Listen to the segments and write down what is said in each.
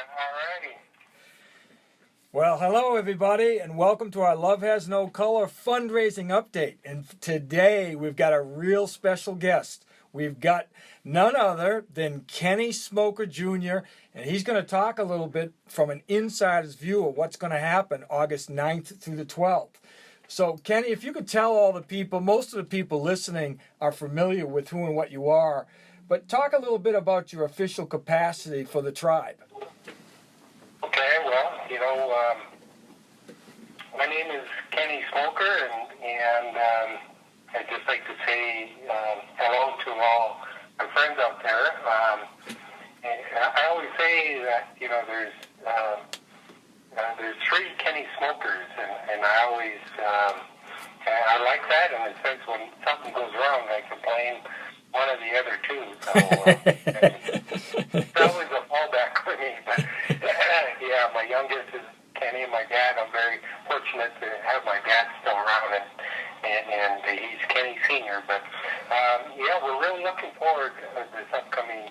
Alrighty. Well, hello everybody, and welcome to our Love Has No Color fundraising update. And today we've got a real special guest. We've got none other than Kenny Smoker Jr., and he's going to talk a little bit from an insider's view of what's going to happen August 9th through the 12th. So, Kenny, if you could tell all the people, most of the people listening are familiar with who and what you are, but talk a little bit about your official capacity for the tribe. Okay, well, my name is Kenny Smoker, and I'd just like to say hello to all my friends out there. And I always say that, there's three Kenny Smokers, and I always, I like that in the sense when something goes wrong, I can blame one of the other two. So it's always a fallback for me. But yeah, my youngest is Kenny, and my dad. I'm very fortunate to have my dad still around, and he's Kenny Senior. But yeah, we're really looking forward to this upcoming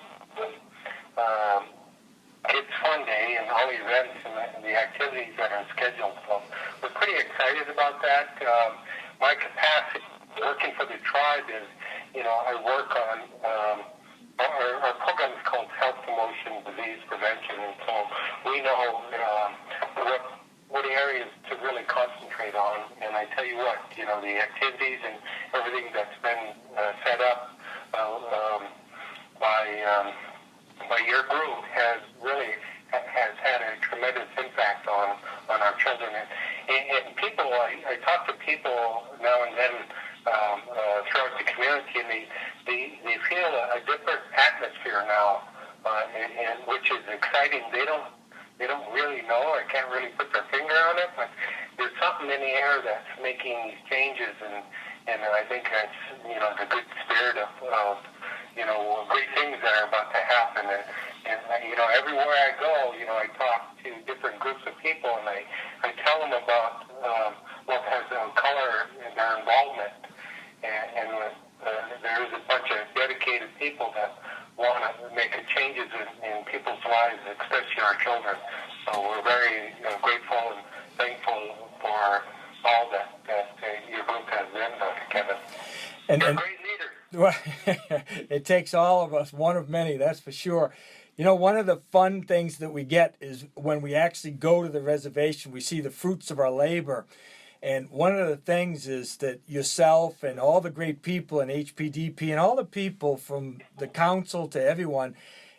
Kids Fun Day and all the events and the activities that are scheduled. So we're pretty excited about that. My capacity working for the tribe is, I work on our program is called Health Promotion Disease Prevention, and so we know what areas to really concentrate on. And I tell you what, the activities and everything that's been set up by your group has had a tremendous impact on our children. And people, I talk to people now and then throughout the community, and they feel a different atmosphere now, and which is exciting. They don't really know. I can't really put their finger on it, but there's something in the air that's making these changes, and I think that's the good spirit of great things that are about to happen. And everywhere I go, I talk to different groups of people, and I tell them about what has color in their involvement, and there is a bunch of dedicated people that want to make changes in people's lives, especially our children. So we're very grateful and thankful for all that your group has been, Dr. Kevin. You're a great leader. Well, it takes all of us, one of many, that's for sure. One of the fun things that we get is when we actually go to the reservation, we see the fruits of our labor. And one of the things is that yourself and all the great people in HPDP and all the people from the council to everyone,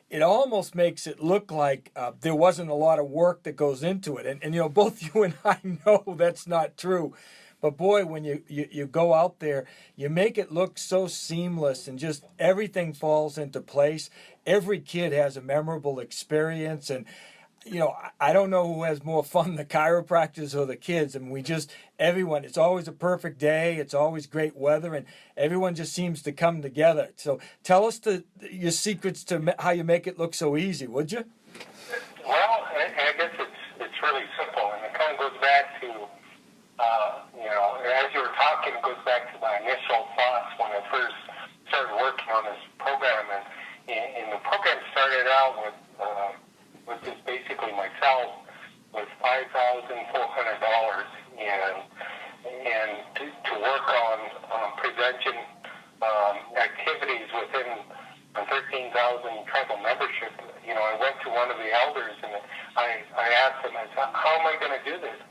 it almost makes it look like there wasn't a lot of work that goes into it. And both you and I know that's not true. But boy, when you go out there, you make it look so seamless and just everything falls into place. Every kid has a memorable experience. And, I don't know who has more fun, the chiropractors or the kids. I mean, everyone, it's always a perfect day. It's always great weather, and everyone just seems to come together. So tell us your secrets to how you make it look so easy, would you? Well, I guess it's really simple, and it kind of goes back to, as you were talking, it goes back to my initial thoughts when I first started working on this program, and the program started out with just basically myself with $5,400 and to work on prevention activities within 13,000 tribal membership. I went to one of the elders and I asked him, I said, how am I going to do this?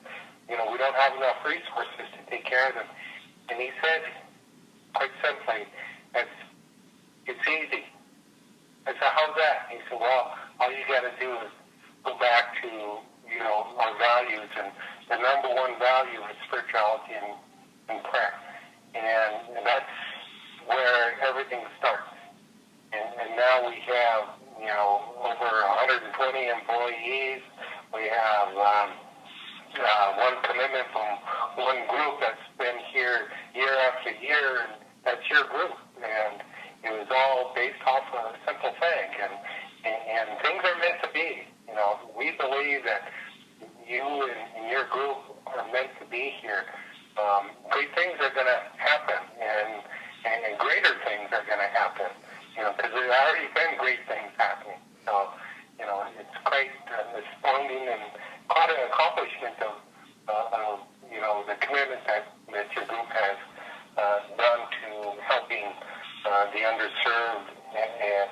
We don't have enough resources to take care of them. And he said, quite simply, it's easy. I said, how's that? He said, well, all you got to do is go back to, our values. And the number one value is spirituality and prayer. And that's where everything starts. And now we have, over 120 employees. We have one commitment from one group that's been here year after year, and that's your group. And it was all based off of a simple thing, and things are meant to be. We believe that you and your group are meant to be here. Great things are going to happen, and greater things are going to happen. Because there's already been great things happening. So, it's quite an accomplishment of the commitment that your group has done to helping the underserved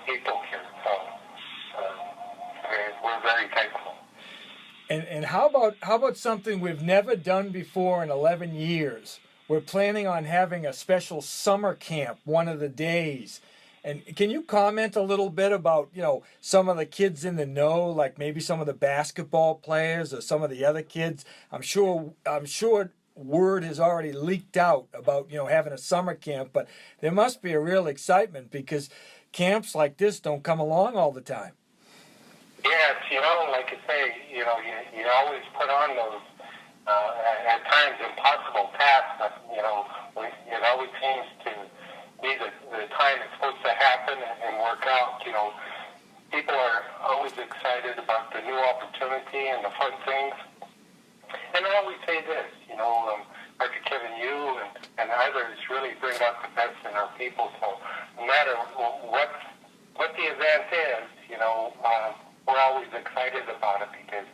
people here. So we're very thankful. And how about something we've never done before in 11 years? We're planning on having a special summer camp one of the days. And can you comment a little bit about, some of the kids in the know, like maybe some of the basketball players or some of the other kids? I'm sure word has already leaked out about, having a summer camp, but there must be a real excitement because camps like this don't come along all the time. Yes, like you say, you always put on those at times impossible tasks, but it always seems to be the time it's supposed to happen and work out. People are always excited about the new opportunity and the fun things. And I always say this, Dr. Kevin, you and others really bring out the best in our people. So no matter what the event is, we're always excited about it because,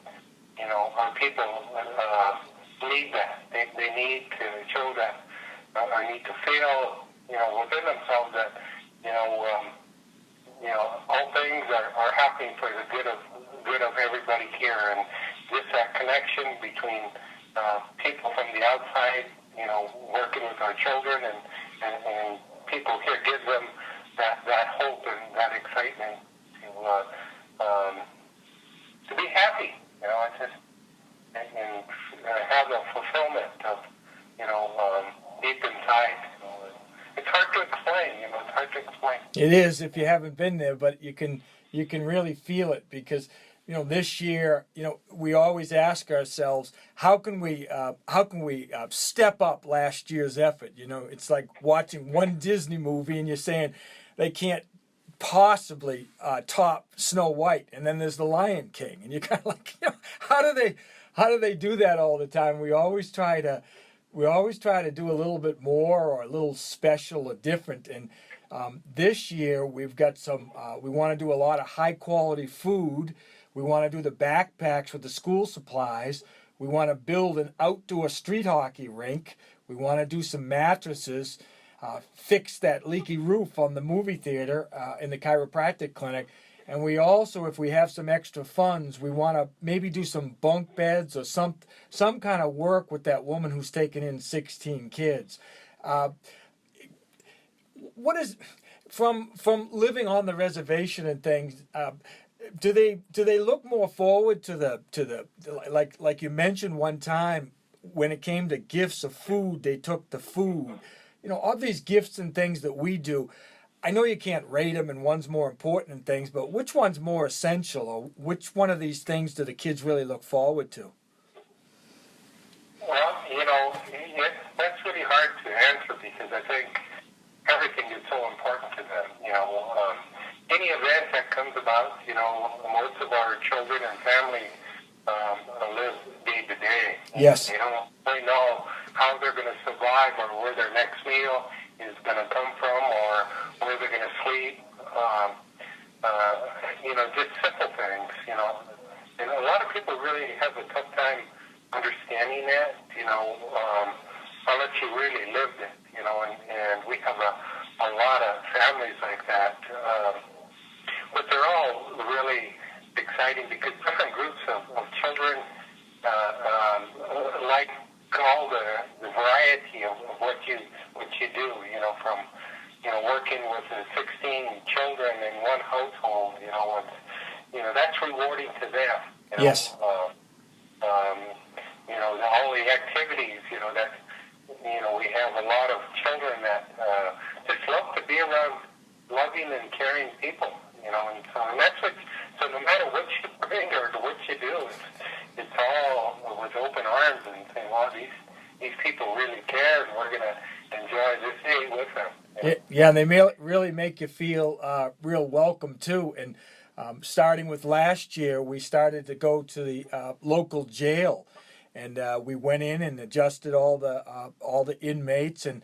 our people need that. They need to show that, or need to feel, within themselves that, all things are happening for the good of everybody here, and just that connection between people from the outside, working with our children, and people here gives them that hope and that excitement to be happy, and have the fulfillment of, deep inside. It's hard to explain, it's hard to explain. It is if you haven't been there, but you can really feel it because, this year, we always ask ourselves, how can we step up last year's effort? It's like watching one Disney movie and you're saying they can't possibly top Snow White, and then there's the Lion King, and you're kind of like, how do they do that all the time? We always try to do a little bit more or a little special or different. And this year we've got we want to do a lot of high quality food. We want to do the backpacks with the school supplies. We want to build an outdoor street hockey rink. We want to do some mattresses, fix that leaky roof on the movie theater in the chiropractic clinic. And we also, if we have some extra funds, we want to maybe do some bunk beds or some kind of work with that woman who's taken in 16 kids. What is from living on the reservation and things? Do they look more forward to the like you mentioned one time when it came to gifts of food? They took the food. All these gifts and things that we do. I know you can't rate them and one's more important than things, but which one's more essential, or which one of these things do the kids really look forward to? Well, that's really hard to answer because I think everything is so important to them. Any event that comes about, most of our children and family live day to day. Yes. They don't really know how they're going to survive or where their next meal is going to come from or where they're going to sleep. Just simple things, And a lot of people really have a tough time understanding that, unless you really lived it, and we have a lot of families like that. But they're all really exciting because different groups of children like all the variety of what you do, from working with the 16 children in one household, that's rewarding to them. Yes. All the activities, that we have a lot of children that just love to be around loving and caring people, and that's what. So no matter what you bring or what you do, it's all with open arms and saying, well, these people really care, and we're going to enjoy this day with them. Yeah, and they really make you feel real welcome too. And starting with last year, we started to go to the local jail, and we went in and adjusted all the inmates, and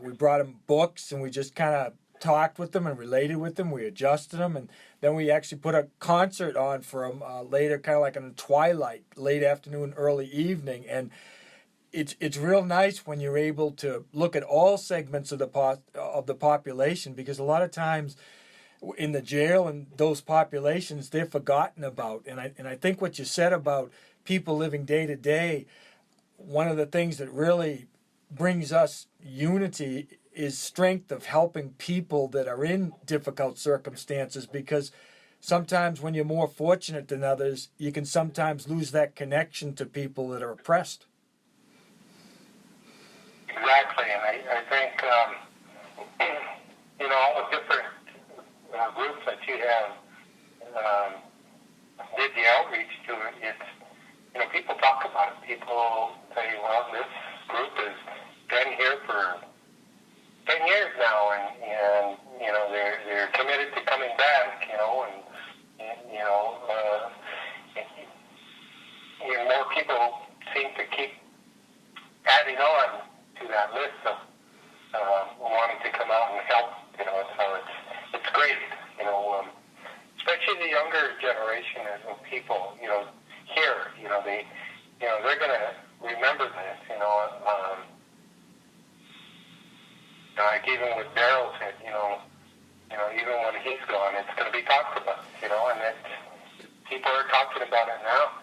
we brought them books, and we just kind of talked with them and related with them. We adjusted them, and then we actually put a concert on for them later, kind of like in the twilight, late afternoon, early evening, and it's real nice when you're able to look at all segments of the population, because a lot of times in the jail and those populations, they're forgotten about. And I think what you said about people living day to day, one of the things that really brings us unity is strength of helping people that are in difficult circumstances, because sometimes when you're more fortunate than others, you can sometimes lose that connection to people that are oppressed. Exactly, and I think, all the different groups that you have did the outreach to it. It's, people talk about it. People say, well, this group has been here for 10 years now, and they're committed to coming back, and more people seem to keep adding on to that list of wanting to come out and help, so it's great, especially the younger generation of people, here, they're going to remember this, like even with Daryl said, even when he's gone, it's going to be talked about, and that people are talking about it now,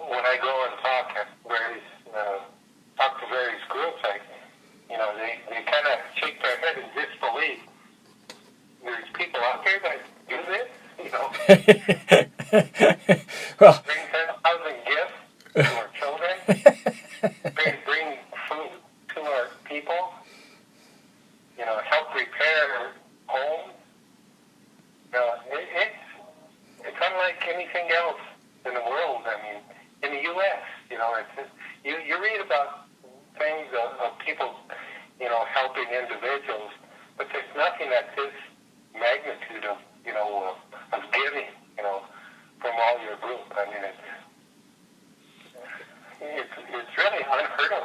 when I go and talk to various groups, they kind of shake their head in disbelief. There's people out there that do this, Well, bring 10,000 gifts to our children, bring food to our people, help repair homes. It's unlike anything else in the world. I mean, in the U.S., it's just, you read about things of people, helping individuals, but there's nothing at this magnitude of, of giving, from all your group. I mean, it's really unheard of,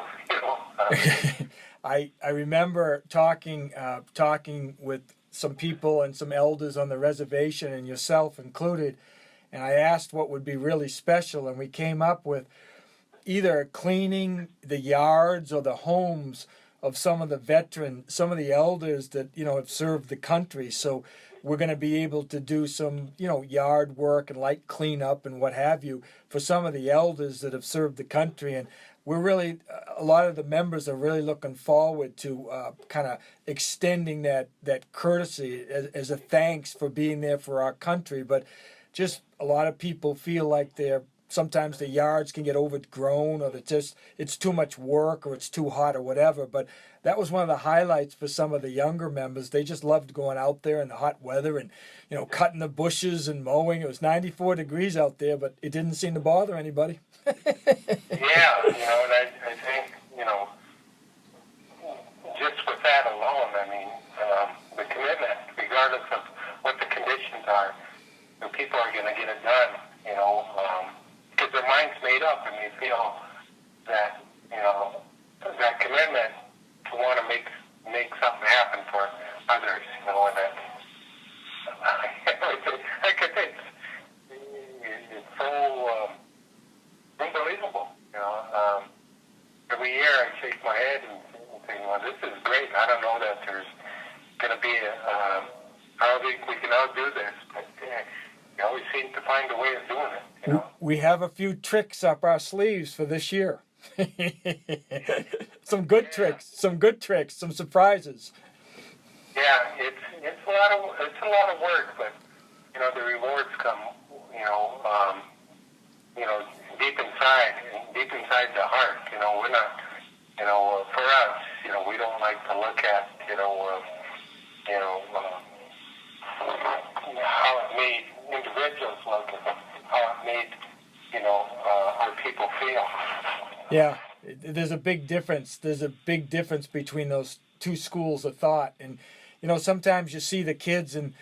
I remember talking with some people and some elders on the reservation, and yourself included, and I asked what would be really special, and we came up with either cleaning the yards or the homes of some of the elders that have served the country. So we're going to be able to do some yard work and light cleanup and what have you for some of the elders that have served the country. And we're really, a lot of the members are really looking forward to kind of extending that courtesy as a thanks for being there for our country. But just a lot of people feel like sometimes the yards can get overgrown, or it's too much work, or it's too hot, or whatever. But that was one of the highlights for some of the younger members. They just loved going out there in the hot weather and cutting the bushes and mowing. It was 94 degrees out there, but it didn't seem to bother anybody. Yeah, and I think just with that alone, I mean, the commitment, regardless of what the conditions are, people are going to get it done. Because their mind's made up, and they feel that that commitment to want to make something happen for others, and that I could think it's so unbelievable. Every year I shake my head and think, well, this is great. I don't know that there's going to be I don't think we can outdo this, but we always seem to find a way of doing it. We have a few tricks up our sleeves for this year. Some good tricks, some surprises. Yeah, it's a lot of work, but the rewards come, deep inside the heart. We're not, for us, we don't like to look at, how it made individuals look, how it made, our people feel. Yeah, there's a big difference. There's a big difference between those two schools of thought. And, sometimes you see the kids and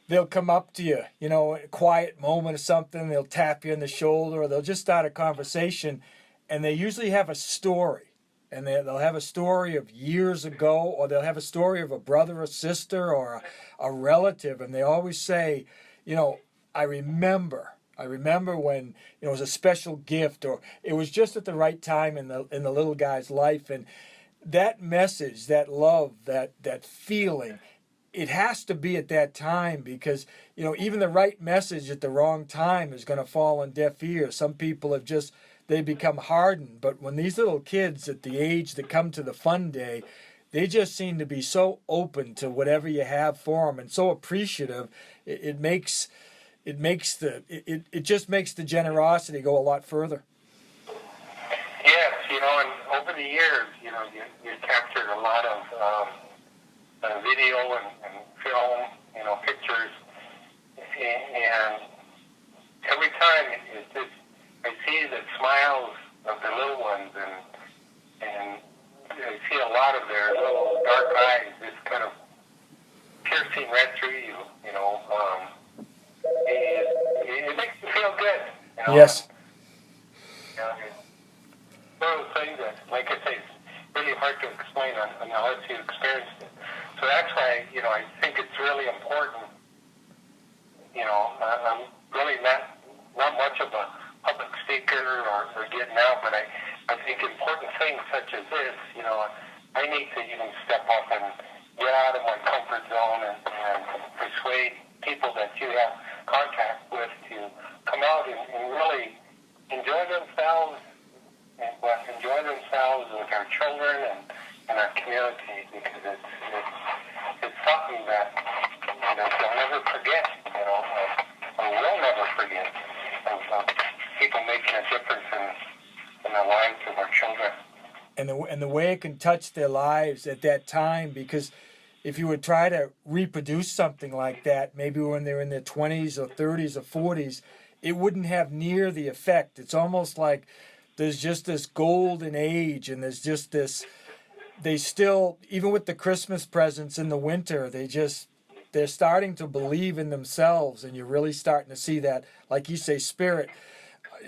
they'll come up to you, a quiet moment or something. They'll tap you on the shoulder, or they'll just start a conversation, and they usually have a story. and they'll have a story of years ago, or they'll have a story of a brother or sister or a relative, and they always say, you know, I remember. I remember when it was a special gift, or it was just at the right time in the little guy's life, and that message, that love, that feeling, it has to be at that time, because even the right message at the wrong time is going to fall on deaf ears. Some people they become hardened, but when these little kids at the age that come to the fun day, they just seem to be so open to whatever you have for them and so appreciative. It just makes the generosity go a lot further. Yes, and over the years, you captured a lot of video and film, pictures, and every time I see the smiles of the little ones, and I see a lot of their little dark eyes, just kind of piercing right through you, it makes you feel good. Yes. It's one of those things that, like I say, it's really hard to explain unless you experienced it. So that's why, I think it's really important. I'm really not much of a public speaker or getting out, but I think important things such as this, I need to even step up and get out of my comfort zone and persuade people that you have contact with to come out and really enjoy themselves, with our children and our community, because it's something that they'll never forget, or will never forget, of people making a difference in the lives of our children. And the way it can touch their lives at that time, because if you would try to reproduce something like that, maybe when they're in their 20s or 30s or 40s, it wouldn't have near the effect. It's almost like there's just this golden age, and there's just this, they still, even with the Christmas presents in the winter, they're starting to believe in themselves, and you're really starting to see that, like you say, spirit.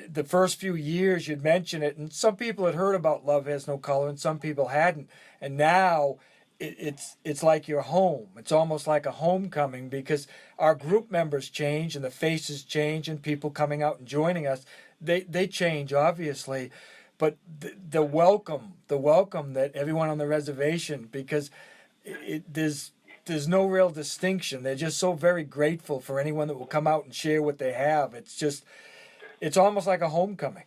The first few years you'd mention it, and some people had heard about Love Has No Color, and some people hadn't. And now it's like you're home. It's almost like a homecoming, because our group members change, and the faces change, and people coming out and joining us, they change, obviously. But the welcome that everyone on the reservation, because there's no real distinction. They're just so very grateful for anyone that will come out and share what they have. It's almost like a homecoming.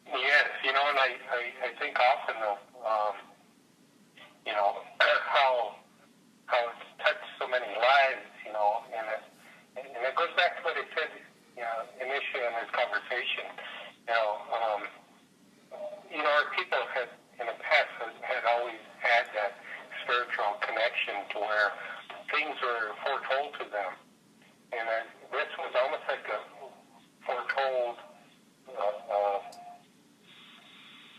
Yes, and I think often of, how it's touched so many lives, and it goes back to what I said, initially in this conversation. Our people in the past had always had that spiritual connection to where things were foretold to them. And this was almost like a foretold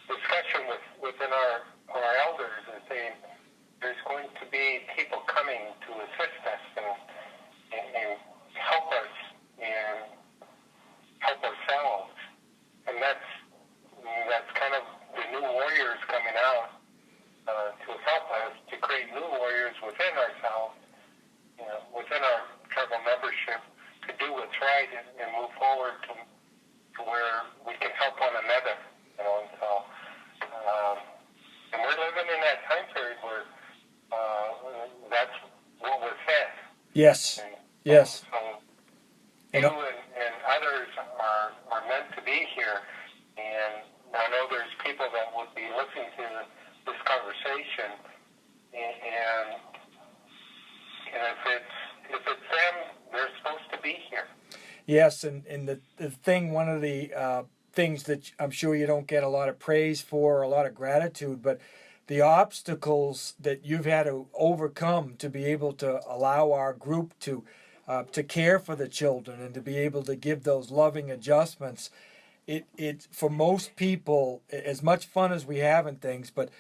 discussion within our elders, and saying there's going to be people coming to assist us and help us and help ourselves. And that's kind of the new warriors coming out to help us to create new warriors within ourselves, within our tribal membership, to do what's right and move forward to where we can help one another, and so, and we're living in that time period where that's what was said. Yes. And yes. So you and others are meant to be here, and I know there's people that would be listening to this conversation, and if it's them, they're supposed to be here. Yes, and the thing, one of the things that I'm sure you don't get a lot of praise for, or a lot of gratitude, but the obstacles that you've had to overcome to be able to allow our group to care for the children and to be able to give those loving adjustments. It for most people, as much fun as we have in things, but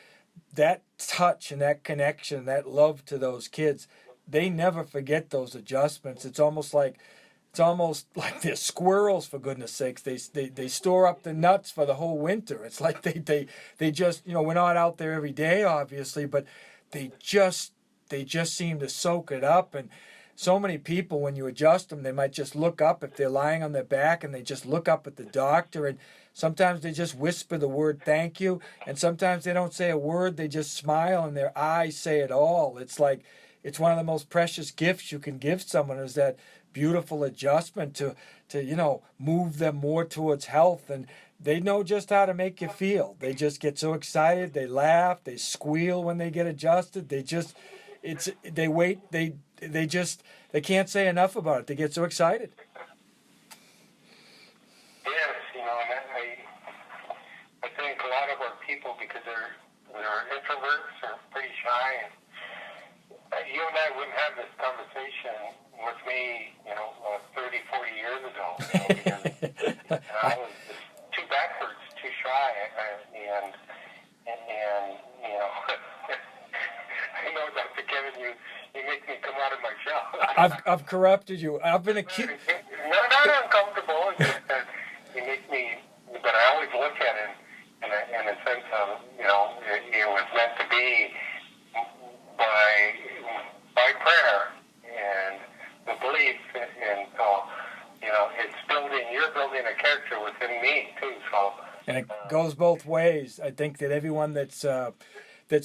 that touch and that connection, that love to those kids, they never forget those adjustments. It's almost like it's almost like they're squirrels, for goodness sakes. They store up the nuts for the whole winter. It's like they just, we're not out there every day, obviously, but they just seem to soak it up. And so many people, when you adjust them, they might just look up if they're lying on their back, and they just look up at the doctor, and sometimes they just whisper the word thank you, and sometimes they don't say a word, they just smile and their eyes say it all. It's like, it's one of the most precious gifts you can give someone, is that beautiful adjustment to move them more towards health. And they know just how to make you feel. They just get so excited, they laugh, they squeal when they get adjusted. They can't say enough about it. They get so excited. Yes, and I think a lot of our people, because they're introverts, are pretty shy, and you and I wouldn't have this conversation with me, 30, 40 years ago, because I was just too backwards, too shy, and I know, Dr. Kevin, you make me come out of my shell. I've corrupted you. I've been accused. No, not uncomfortable. It's just that you make me. But I always look at it in a sense of, it was meant to be by prayer and the belief, and so you're building a character within me too. So. And it goes both ways. I think that everyone that's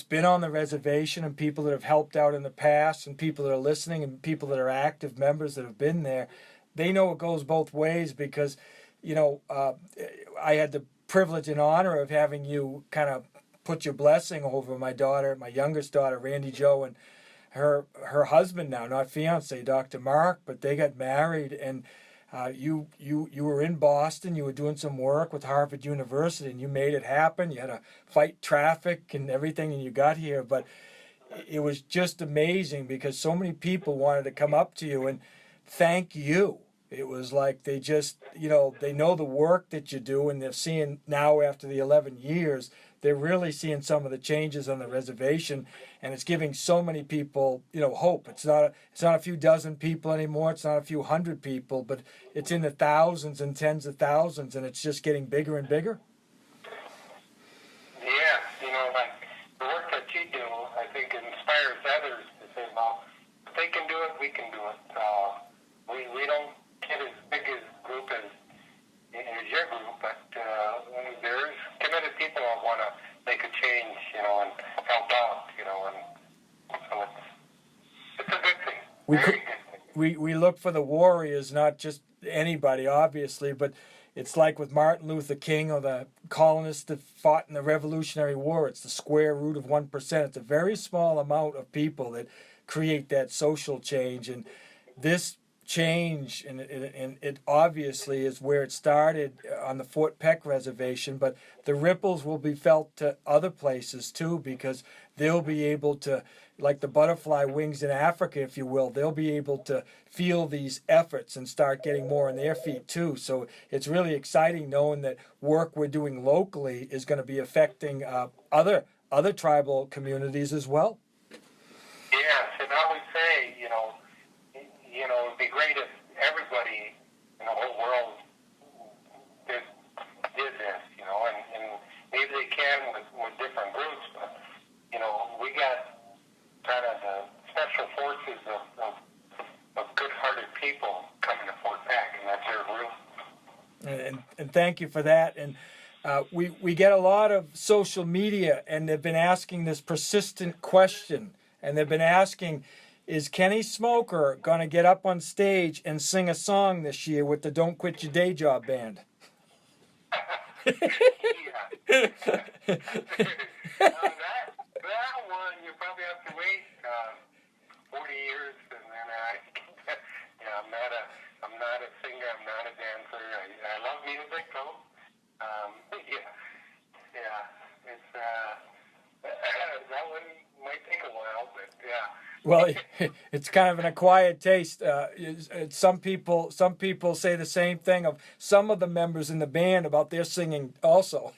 been on the reservation, and people that have helped out in the past, and people that are listening, and people that are active members that have been there, they know it goes both ways, because, I had the privilege and honor of having you kind of put your blessing over my youngest daughter, Randy Jo, and her husband now, not fiance, Dr. Mark, but they got married, and you were in Boston. You were doing some work with Harvard University, and you made it happen. You had to fight traffic and everything, and you got here. But it was just amazing, because so many people wanted to come up to you and thank you. It was like they just, they know the work that you do, and they're seeing now, after the 11 years, they're really seeing some of the changes on the reservation, and it's giving so many people, hope. It's not a few dozen people anymore. It's not a few hundred people, but it's in the thousands and tens of thousands, and it's just getting bigger and bigger. Yeah, like the work that you do, I think inspires others to say, well, if they can do it, we can do it. We don't get as big a group as your group, but there's committed people that want to make a change, and help out, and so it's a good thing. Very good thing. We look for the warriors, not just anybody, obviously, but it's like with Martin Luther King, or the colonists that fought in the Revolutionary War. It's the square root of 1%. It's a very small amount of people that create that social change, and this change, and it obviously is where it started on the Fort Peck Reservation, but the ripples will be felt to other places too, because they'll be able to, like the butterfly wings in Africa, if you will, they'll be able to feel these efforts and start getting more on their feet too. So it's really exciting knowing that work we're doing locally is going to be affecting other tribal communities as well. Yes, and I would say, it'd be great if everybody in the whole world did this, and maybe they can with different groups, but, we got kind of the special forces of good-hearted people coming to Fort Peck, and that's their group. And thank you for that. And we get a lot of social media, and they've been asking this persistent question, and they've been asking, is Kenny Smoker going to get up on stage and sing a song this year with the Don't Quit Your Day Job band? That one, you probably have to wait 40 years, and then I'm not a singer, I'm not a dancer. I love music, though. It's that one might take a while, but yeah. Well, it's kind of an acquired taste. Some people say the same thing of some of the members in the band about their singing also.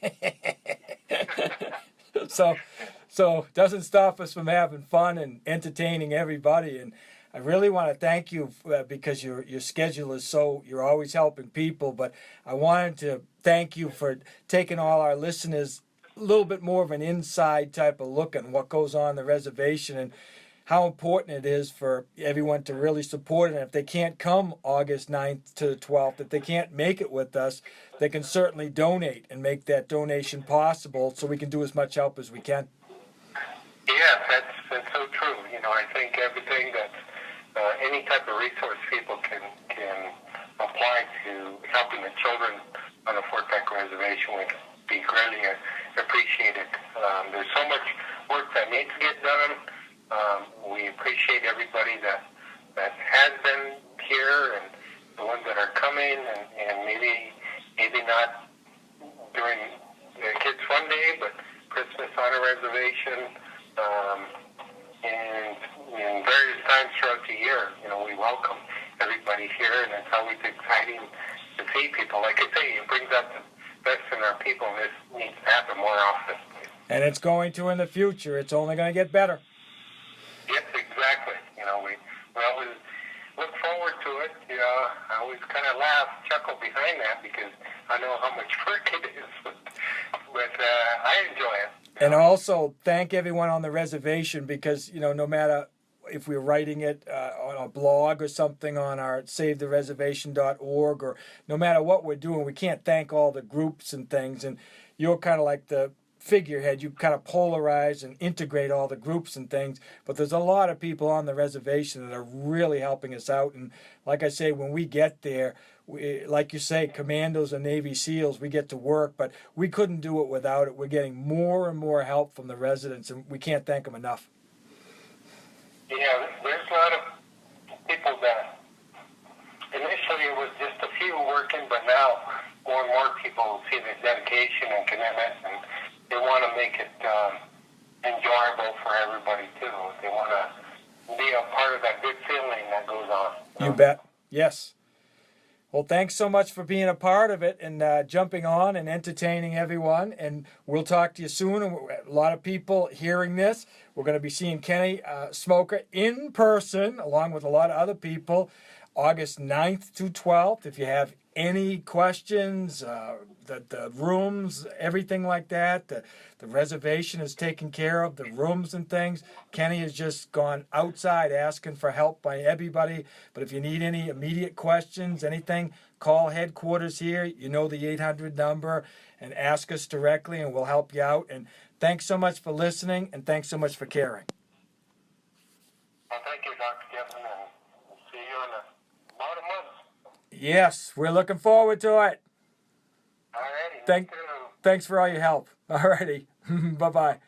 So doesn't stop us from having fun and entertaining everybody. And I really want to thank you because your schedule is so, you're always helping people, but I wanted to thank you for taking all our listeners a little bit more of an inside type of look at what goes on the reservation and how important it is for everyone to really support it. And if they can't come August 9th to the 12th, if they can't make it with us, they can certainly donate and make that donation possible so we can do as much help as we can. Yes, that's so true. I think everything that any type of resource people can apply to helping the children on the Fort Peck Reservation would be greatly appreciated. There's so much work that needs to get done. We appreciate everybody that has been here and the ones that are coming and maybe not during the Kids Fun Day, but Christmas on a reservation, and in various times throughout the year. We welcome everybody here, and it's always exciting to see people. Like I say, it brings out the best in our people, and this needs to happen more often. And it's going to in the future. It's only going to get better. Yes, exactly. We always look forward to it. I always kind of laugh, chuckle behind that because I know how much work it is, but I enjoy it. And also thank everyone on the reservation because, no matter if we're writing it on a blog or something on our SaveTheReservation.org or no matter what we're doing, we can't thank all the groups and things. And you're kind of like the figurehead. You kind of polarize and integrate all the groups and things. But there's a lot of people on the reservation that are really helping us out. And like I say, when we get there, like you say, Commandos and Navy SEALs, we get to work, but we couldn't do it without it. We're getting more and more help from the residents, and we can't thank them enough. Yeah, there's a lot of people that initially it was just a few working, but now more and more people see the dedication and commitment, and they want to make it enjoyable for everybody too. They want to be a part of that good feeling that goes on. You bet. Yes. Well, thanks so much for being a part of it and jumping on and entertaining everyone. And we'll talk to you soon. And a lot of people hearing this, we're going to be seeing Kenny Smoker in person, along with a lot of other people, August 9th to 12th. If you have any questions, the rooms, everything like that, the reservation is taken care of, the rooms and things. Kenny has just gone outside asking for help by everybody. But if you need any immediate questions, anything, call headquarters here. You know the 800 number and ask us directly and we'll help you out. And thanks so much for listening and thanks so much for caring. Well, thank you, Dr. Kevin, and we'll see you in about a month. Yes, we're looking forward to it. All righty. Thanks for all your help. All righty. Bye-bye.